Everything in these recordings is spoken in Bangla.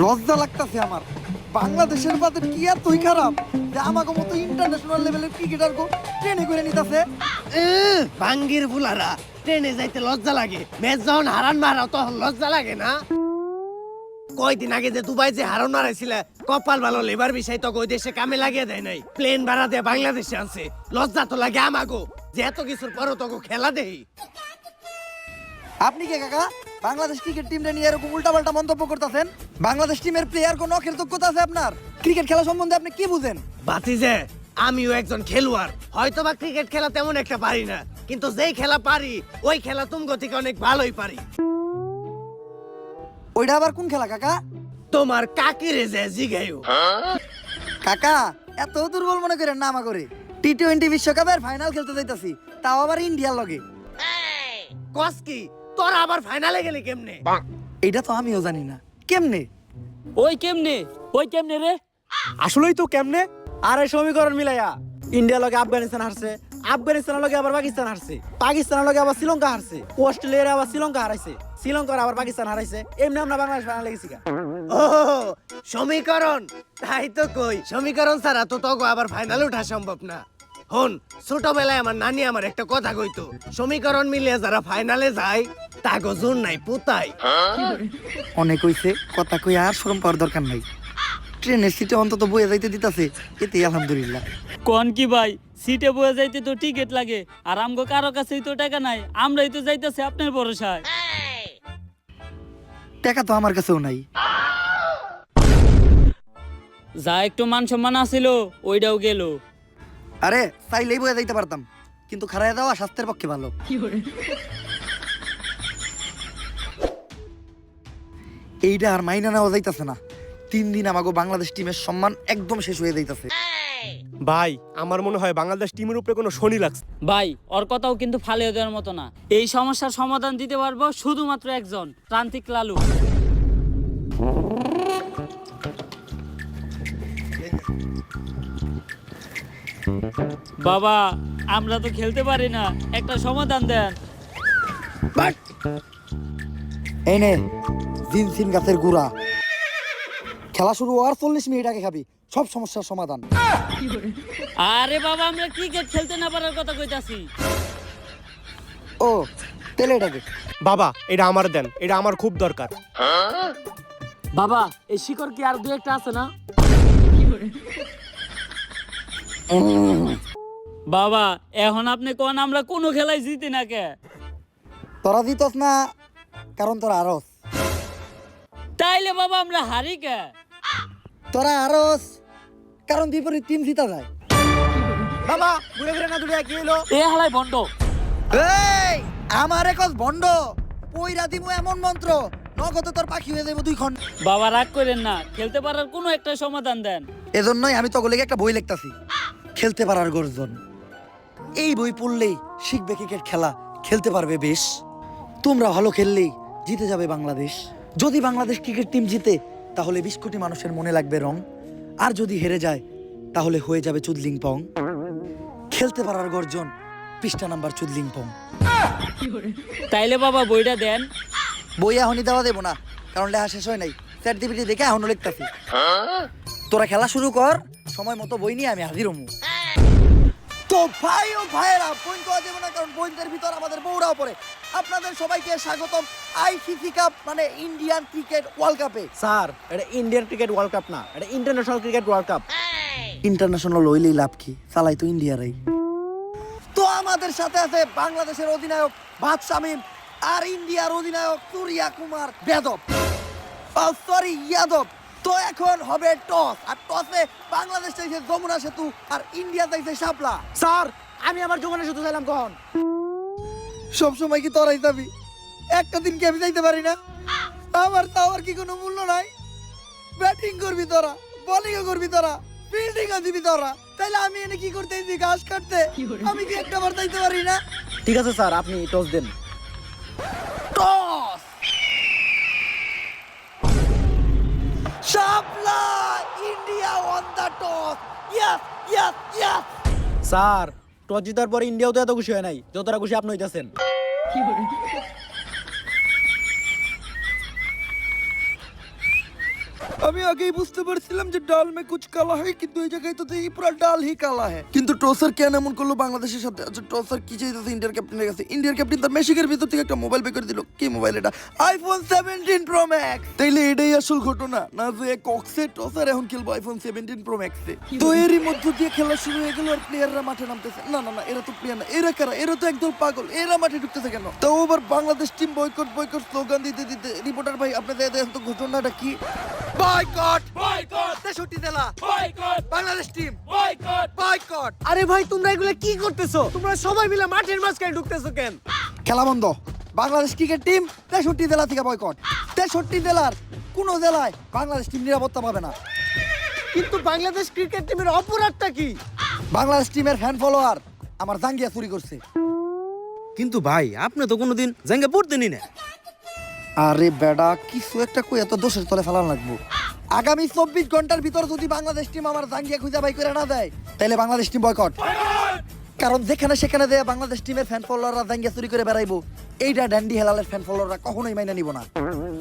লজ্জা লাগতাছে আমার। বাংলাদেশের বাদে কি এতই খারাপ যে আমাকে মতো ইন্টারন্যাশনাল লেভেলের ক্রিকেটার গো ট্রেনে করে নিতেছে। ভাঙ্গির বুলারা ট্রেনে যাইতে লজ্জা লাগে, ম্যাচ যখন হারান মারাও তখন লজ্জা লাগে না? কয়দিন আগে যে দুবাই যে হারান মারাইছিল, কপাল ভালো লেবার বিষয় তো ওই দেশে কামে লাগিয়ে দেয় নাই, প্লেন ভাড়া দিয়ে বাংলাদেশে আনছে। লজ্জা তো লাগে আমাগো যে এত কিছুর পরও তোকে খেলা দেই। আপনি কে কাকা বাংলাদেশ ক্রিকেট টিমটা নিয়ে এরকম উল্টাপাল্টা মন্তব্য করতেছেন? বাংলাদেশ টিমের প্লেয়ার কোনো কৃতজ্ঞতা আছে আপনার? ক্রিকেট খেলা সম্বন্ধে আপনি কি বুঝেন? বাতিজে আমিও একজন খেলোয়াড়, হয়তো বা ক্রিকেট খেলা তেমন একটা পারি না, কিন্তু যেই খেলা পারি ওই খেলা তুমগো থেকে অনেক ভালোই পারি। ওইটা আবার কোন খেলা কাকা? তোমার কাকিরে যে জিগাইও। কাকা এত দুর্বল মনে করেন না আমাকে। টি-20 বিশ্বকাপের ফাইনাল খেলতে যাইতাছি, তাও আবার ইন্ডিয়ার লগে। কস কি তোরা আবার ফাইনালে গেলি কেমনে? এটা তো আমিও জানি না কেমনে। ওই কেমনে রে? আসলেই তো কেমনে? আর এই সমীকরণ মিলাইয়া ইন্ডিয়া লগে আফগানিস্তান হারছে, আফগানিস্তানের লগে আবার পাকিস্তান হারছে, পাকিস্তানের লগে আবার শ্রীলঙ্কা হারছে, অস্ট্রেলিয়ার আবার শ্রীলঙ্কা হারাইছে, শ্রীলঙ্কার আবার পাকিস্তান হারাইছে। এমনি আমরা বাংলাদেশ ফাইনালে গেছি। ও সমীকরণ, তাই তো কই সমীকরণ ছাড়া তো তোকে আবার ফাইনালে ওঠা সম্ভব না। হন, ছোটবেলায় আমার নানি আমার একটা কথা কইতো, সমীকরণ মিলিয়ে যারা ফাইনালে যায় তাগো জোর নাই পুতাই। অনেক হইছে, কথা কই আর শরম পাওয়ার দরকার নাই। ট্রেনের সিটে অন্তত বয়ে যাইতে দিতাছে, এতেই আলহামদুলিল্লাহ। কোন কি ভাই, সিটে বয়ে যাইতে তো টিকিট লাগে, আর আমগো কারো কাছেই তো টাকা নাই, আমরাই তো যাইতেছি আপনার ভরসায়। টাকা তো আমার কাছেও নাই। যা একটু মান সম্মান আছিল ওইটাও গেল। আরে চাইলেই বয়ে যাইতে পারতাম, কিন্তু খারায় দেওয়া স্বাস্থ্যের পক্ষে ভালো। এইটা আর মাইনা নেওয়া যাইতাছে না। 3 দিন আমাগো বাংলাদেশ টিমের সম্মান একদম শেষ হয়ে যাইতাছে। ভাই আমার মনে হয় বাংলাদেশ টিমের উপরে কোনো শনি লাগছে। ভাই ওর কথাও কিন্তু ফালিয়ে দেওয়ার মতো না। এই সমস্যার সমাধান দিতে পারবো শুধুমাত্র একজন, প্রান্তিক লালু। বাবা আমরা তো খেলতে পারি না, একটা সমাধান দেন। এই নে জিনসিন গাছের গুড়া, খেলা শুরু হওয়ার 40 মিনিট আগে খাবি, সব সমস্যার সমাধান। আরে বাবা আমরা ক্রিকেট খেলতে না পারার কথা কইতাছি। ও তেলে এটাকে বাবা এটা আমার দেন, এটা আমার খুব দরকার। বাবা এই শিকড় কি আর দু একটা আছে না? বাবা এখন আপনি কোন আমরা কোনো খেলায় জিতি না কে? তোরা দিতস না কারণ তোরা আরস, তাইলে বাবা আমরা হারি কে? তোরা আরস কারণ বিপরীত টিম জিতা যায়। বাবা ঘুরে ফিরে না দূরে কি হলো? এ হালাই বন্ধ। এই আমার একজ ভন্ড পইরা দিমু এমন মন্ত্র, নগদ তোর পাখি হয়ে যাবো 2 ঘন্টা। বাবা রাগ করেন না, খেলতে পারার কোনো একটা সমাধান দেন। এজন্যই আমি তোকে লেগে একটা বই লিখতাছি, খেলতে পারার গর্জন। এই বই পড়লেই শিখবে ক্রিকেট খেলা, খেলতে পারবে বেশ। তোমরা ভালো খেললেই জিতে যাবে বাংলাদেশ। যদি বাংলাদেশ ক্রিকেট টিম জিতে তাহলে 20 কোটি মানুষের মনে লাগবে রং, আর যদি হেরে যায় তাহলে হয়ে যাবে চুদলিং পং। খেলতে পারার গর্জন, পৃষ্ঠা নাম্বার চুদলিং পং। তাইলে বাবা বইটা দেন। বই এখনই দেওয়া দেবো না, কারণ লেখা শেষ হয় নাই। চ্যাট জিপিটি দেখে এখনো লিখতাছি। তোরা খেলা শুরু কর, সময় মতো বই নিয়ে আমি হাজির হমু। তো ভাই ও ভাইয়েরা, বই তো দেবো না, কারণ বইদের ভিতর আমাদের বউরাও পড়ে। আপনাদের সবাইকে স্বাগতম আইসিসি কাপ মানে ইন্ডিয়ান ক্রিকেট ওয়ার্ল্ড কাপে। স্যার এটা ইন্ডিয়ান ক্রিকেট ওয়ার্ল্ড কাপ না, এটা international cricket world cup. International হইলেই লাভ কি, চালাই তো ইন্ডিয়ারাই। তো আমাদের সাথে আছে বাংলাদেশের অধিনায়ক ভাত শামীম আর ইন্ডিয়ার অধিনায়ক সূর্যা কুমার যাদব, সরি যাদব। তো এখন হবে টস, আর টসে বাংলাদেশ চাইছে যমুনা সেতু আর ইন্ডিয়া চাইছে শাপলা। স্যার আমি আমার জীবনে শুধু চাইলাম কখন? সব সময় কি তোরাই যাবি? একটা দিন কি আমি যাইতে পারি না? আমার তাওয়ার কি কোনো মূল্য নাই? ব্যাটিং করবি তোরা, বোলিংও করবি তোরা, ফিল্ডিংও দিবি তোরা, তাইলে আমি এনে কি করতে দিই? ঘাস কাটতে? আমি কি একটা বার যাইতে পারি না? ঠিক আছে স্যার আপনি টস দেন। টস শাপলা, India won the toss. Yes yes yes. Sir toss জিতার পরে ইন্ডিয়াও তো এত খুশি হয় নাই যতটা খুশি আপনি হইতাছেন। আমি আগেই বুঝতে পারছিলাম যে ডাল মে কুছ কালা হয়, কিন্তু এই জায়গায় তো দেখি পুরো ডাল হি কালা হয়। কিন্তু টসার কেন এমন করলো বাংলাদেশের সাথে? আচ্ছা টসার কি চাইতেছে ইন্ডিয়ার ক্যাপ্টেনের কাছে? ইন্ডিয়ার ক্যাপ্টেন তার মেশিকের ভিতর থেকে একটা মোবাইল বের করে দিল। কি মোবাইল এটা? IPhone 17 pro max. তাইলে এটাই আসল ঘটনা না যে কক্সে টসার এখন খেলবো আইফোন 17 প্রো ম্যাক্সে? তো এরই মধ্য দিয়ে খেলা শুরু হয়ে গেল আর প্লেয়াররা মাঠে নামতেছে। না না না, এরা তো প্লেয়ার না, এরা কারা? এরা তো একদল পাগল, এরা মাঠে ঢুকতেছে কেন? তো over Bangladesh team boycott boycott slogan দিতে দিতে রিপোর্টার ভাই আপনাদের দেখেন তো ঘটনাটা কি? বয়কট বয়কট 63 জেলা boycott, Bangladesh team boycott boycott. আরে ভাই তোমরা এগুলো কি করতেছো? তোমরা সবাই মিলে মাঠের মাঝখানে ঢুকতেছো কেন? খেলা বন্ধ। বাংলাদেশ ক্রিকেট টিম 63 জেলা থেকে বয়কট। 63 জেলার কোন জেলায় বাংলাদেশ টিম নিরাপত্তা পাবে না। কিন্তু বাংলাদেশ ক্রিকেট টিমের অপরাধটা কি? বাংলাদেশ টিমের ফ্যান ফলোয়ার আমার জাঙ্গিয়া চুরি করছে। কিন্তু ভাই আপনি তো কোনোদিন জাঙ্গা পড়তেনি না। আরে বেডা, কিছু একটা কই এত দোষের তলে ফেলান লাগবো। আগামী 24 ঘন্টার ভিতর যদি বাংলাদেশ টিম আমার জাঙ্গিয়া খুঁজে বাই করে না দেয়, তাহলে বাংলাদেশ টিম বয়কট। কারণ যেখানে সেখানে দেয়া বাংলাদেশ টিমের ফ্যান ফলোয়াররা জাঙ্গিয়া চুরি করে বেড়াইবো, এইটা ড্যান্ডি হেলালের ফ্যান ফলোয়াররা কখনোই মাইনা নিব না।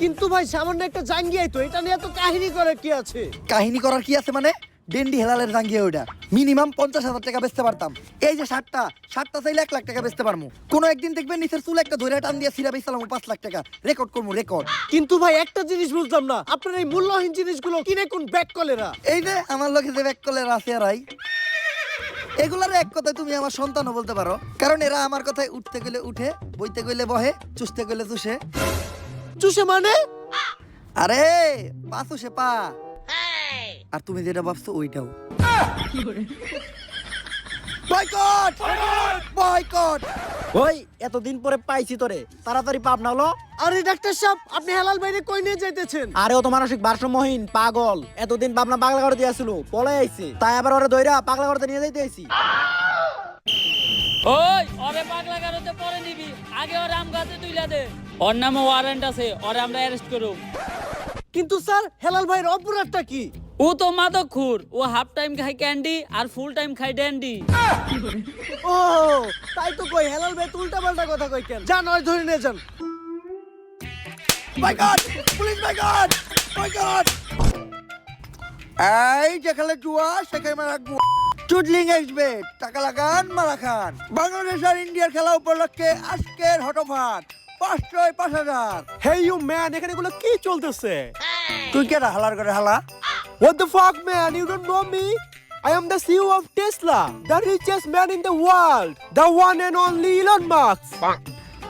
কিন্তু ভাই সামান্য একটা জাঙ্গিয়াই তো, এটা নিয়ে তো কাহিনী করে কি আছে? কাহিনী করার কি আছে মানে? ডেন্ডি হেলালের জাঙ্গিয়া ওইটা মিনিমাম 50,000 টাকা বেচতে পারতাম। এই যে শার্টটা চাইলে 1 লাখ টাকা বেচতে পারবো। কোনো একদিন দেখবেন নিচের চুল একটা ধরে টান দিয়ে সিরা বেচলাম 5 লাখ টাকা, রেকর্ড করবো রেকর্ড। কিন্তু ভাই একটা জিনিস বুঝলাম না, আপনার এই মূল্যহীন জিনিসগুলো কিনে কোন ব্যাক কলেরা? এই যে আমার লোকে যে ব্যাক কলের আছে রাই, এগুলার এক কথায় তুমি আমার সন্তানও বলতে পারো। কারণ এরা আমার কথায় উঠতে গেলে উঠে, বইতে গেলে বহে, চুষতে গেলে চুষে। চুষে মানে? আরে পা চুষে পা। আর তুমি যেটা ভাবছো ওইটাও। Boycott boycott. ওই এতদিন পরে পাইছি তোরে, তাড়াতাড়ি পাপ না হলো। আরে ডাক্তার সাহেব, আপনি হেলাল বাইরে কই নিয়ে যাইতেছেন? আরে ও তো মানসিক ভারসাম্যহীন পাগল, এতদিন ভাবনা পাগলা করে দিয়েছিল, পলাই আইছে, তাই আবার ওরে দইরা পাগলা করতে নিয়ে যাইতে আইছি। ওই ওরে পাগলা গারোতে পরে নিবি, আগে ওরে আম গাছে তুইলা দে। ওর নামে ওয়ারেন্ট আছে, ওরে আমরা অ্যারেস্ট করব। কিন্তু স্যার হেলাল ভাইয়ের অপরাধটা কি? ও তো মাদকখোর, ও হাফ টাইম খায় ক্যান্ডি আর ফুল টাইম খায় ড্যান্ডি। ও তাই তো কই, হেলাল ভাই উল্টা পাল্টা কথা কই কেন? যান ওই ধরে নিয়ে যান। Boycott police boycott boycott. এই যেখানে জুয়া সেখানে রাখবো। চুডলিং এক্সবেট, টাকা লাগান মারা খান। বাংলাদেশ আর ইন্ডিয়ার খেলা উপলক্ষে আজকের হটফাট 500-5,000। হেই ইউ ম্যান, এখানে এগুলো কি চলতেছে? তুই কেটা হালার করে হালা? What the fuck man, you don't know me? I am the CEO of Tesla, the richest man in the world, the one and only Elon Musk.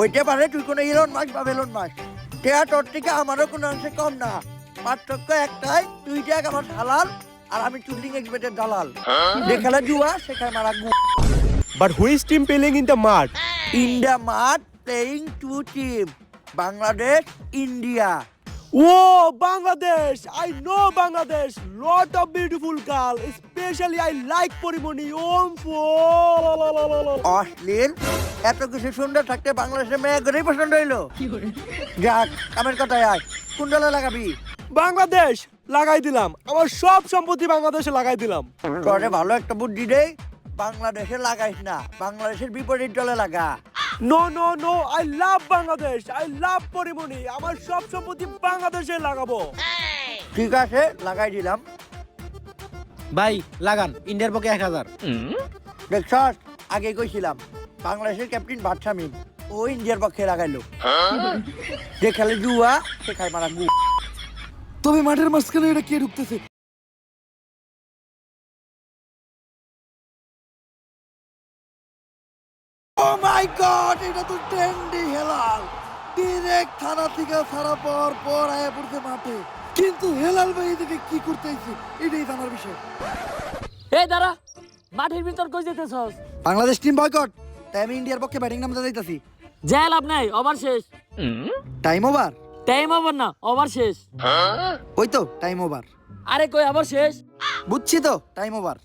ওইটা পারে তুই কোনো ইলন মাস্ক বা বেলন মাস্ক। টেয়া তোর থেকে আমারও কোনো অংশে কম না। পার্থক্য একটাই, তুই দেখ আমার হালাল আর আমি চুডলিং এক্সবেটের দালাল। যেখানে জুয়া সেখানে মারা গু। But who is team playing in the mud? India মাঠ playing two team, Bangladesh India. Whoa, Bangladesh! I know Bangladesh. Lot of beautiful girl. Especially I like Porimoni. অশ্লীল, এত কিছু সুন্দর থাকতে বাংলাদেশের মেয়ে গরেই পছন্দ হইলো। যাক কামের কথায় আয়, কোন দলে লাগাবি? বাংলাদেশ লাগাই দিলাম, আমার সব সম্পত্তি বাংলাদেশে লাগাই দিলাম। তোরে ভালো একটা বুদ্ধি দেই, বাংলাদেশে লাগাইস না, বাংলাদেশের বিপরীত দলে লাগা। No no no, I love Bangladesh, I love Porimoni, আমার সব সম্পত্তি বাংলাদেশে লাগাবো। ঠিক আছে লাগাই দিলাম। ভাই লাগান, ইন্ডিয়ার পক্ষে 1000। দেখছস, আগে কইছিলাম বাংলাদেশের ক্যাপ্টেন বাদশামিন ও ইন্ডিয়ার পক্ষে লাগাইলো। যে খেলে জুয়া সে খায় মারা গু। তবে মাঠের মাঝখানে এটা কে ঢুকতেছে? ও মাই গড, এটা তো ড্যান্ডি হেলাল। ডিরেক্ট থানা থেকে ছাড়া পর আয়া পড়ছে মাঠে। কিন্তু হেলাল ভাই এদিকে কি করতেছে এটাই জানার বিষয়। এই দাঁড়া, মাঠের ভিতর কই যেতেছস? বাংলাদেশ টিম বয়কট, তাই আমি ইন্ডিয়ার পক্ষে ব্যাটিং নামতে যাইতাছি। যা লাভ নাই, ওভার শেষ। Time over? টাইম ওভার না, ওভার শেষ। ওই তো টাইম ওভার। আরে কই আবার শেষ? বুঝছি তো টাইম ওভার।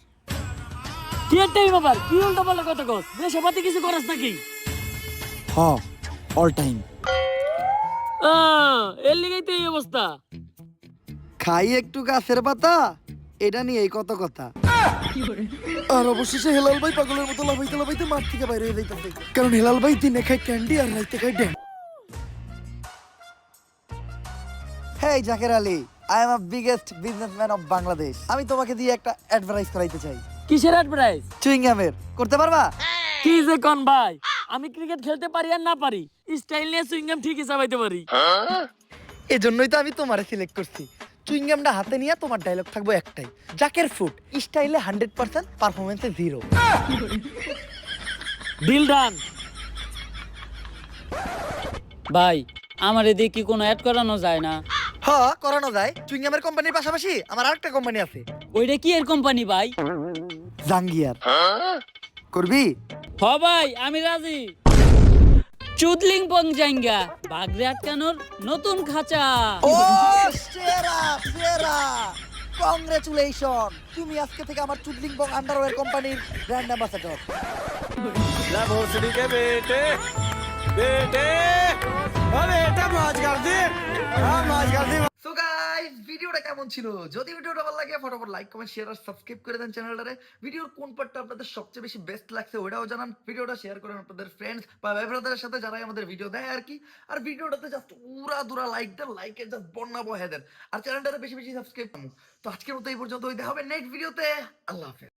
কি টাইম ওভার? কি উল্টা পাল্টা কথা কস? দেশে পাতি কিছু করস নাকি? হ্যাঁ, অল টাইম। এর লিগেই তো এই অবস্থা। খাই একটু গাছের পাতা, এটা নিয়ে এই কত কথা। আর অবশেষে হেলাল ভাই পাগলের মতো লাফাইতে মাঠ থেকে বাইরে হয়ে যাইতেছে। কারণ হেলাল ভাই দিনে খায় ক্যান্ডি আর রাইতে খায় damn. Hey Jaker Ali, I am a biggest businessman of Bangladesh. আমি তোমাকে দিয়ে একটা অ্যাডভার্টাইজ করাইতে চাই কিসের অ্যাডভার্টাইজ? চুইংগামের। করতে পারবা? কি যে কোন ভাই, আমি ক্রিকেট খেলতে পারি আর না পারি, স্টাইল নিয়ে সুইংগাম ঠিকই চাবাইতে পারি। এজন্যই তো আমি তোমারে সিলেক্ট করছি। চুইংগামটা হাতে নিয়ে তোমার ডায়লগ থাকবো একটাই, জাকের ফ্রুট, স্টাইলে 100%, পারফরমেন্সে 0। Deal done. ভাই আমার এদিকে কি কোনো অ্যাড করানো যায় না? হ্যাঁ, করানো যায়। চুইংগামের কোম্পানির পাশাপাশি আমার আরেকটা কোম্পানি আছে, ওইটা কি এর কোম্পানি ভাই? জাঙ্গিয়ার। করবি? হ ভাই আমি রাজি। চুদলিং পং জাঙ্গা বাগরে আটকানোর নতুন খাঁচা। ও সেরা সেরা, কংগ্রেচুলেশন, তুমি আজকে থেকে আমার চুদলিং বং আন্ডারওয়্যার কোম্পানির ব্র্যান্ড অ্যাম্বাসেডর। ला भोसड़ी के बेटे बेटे ओ बेटा मौज कर दी हाँ मौज कर दी সো গাইস, ভিডিওটা কেমন ছিল? যদি ভিডিওটা ভালো লাগে ফটাফট লাইক কমেন্ট শেয়ার আর সাবস্ক্রাইব করে দেন চ্যানেলটারে। ভিডিওর কোন পার্টটা আপনাদের সবচেয়ে বেশি বেস্ট লাগছে ওটাও জানান। ভিডিওটা শেয়ার করেন আপনাদের ফ্রেন্ডস বা ভাই ব্রাদারের সাথে যারাই আমাদের ভিডিও দেয় আর কি। আর ভিডিওটাতে জাস্ট উড়া দুরা লাইক দেন, লাইকের জাস্ট বন্যা বহে দেন। আর চ্যানেলটারে বেশি বেশি সাবস্ক্রাইব করুন। তো আজকের মতো এই পর্যন্ত, দেখা হবে নেক্সট ভিডিওতে। আল্লাহ হাফেজ।